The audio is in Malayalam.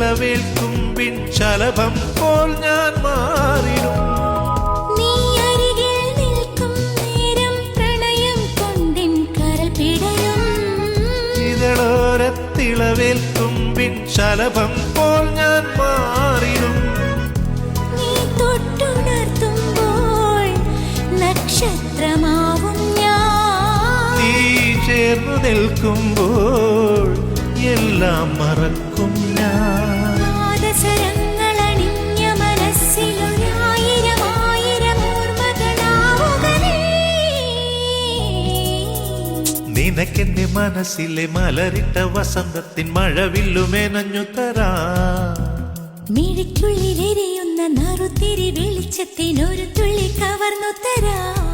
തിളവേൽക്കുമ്പിൻ ശലഭം പോൽ ഞാൻ മാറിടും. നീ അരികിൽ നിൽക്കും നേരം പ്രണയം കൊണ്ടിൻ കരൾ പിടയും. ഇതളോരത്തിളവേൽക്കുമ്പിൻ ശലഭം പോൽ ഞാൻ മാറിടും. നീ തൊട്ടുണർത്തുമ്പോൾ നക്ഷത്രമാവും ഞാൻ. നീ ചേർന്നു നിൽക്കുമ്പോൾ എല്ലാം മറക്കും ഞാൻ. പാദസരങ്ങളണിഞ്ഞ മനസ്സിലൊരായിരം ആയിരം ഓർമ്മകളാവുക നീ. നിനക്കെന്റെ മനസ്സിലെ മലരിട്ട വസന്തത്തിൻ മഴവില്ലുമേനഞ്ഞു തരാം. മിഴിക്കുള്ളിലെരിയുന്ന നറുത്തിരി വെളിച്ചത്തിനൊരു തുള്ളി കവർന്നു തരാം.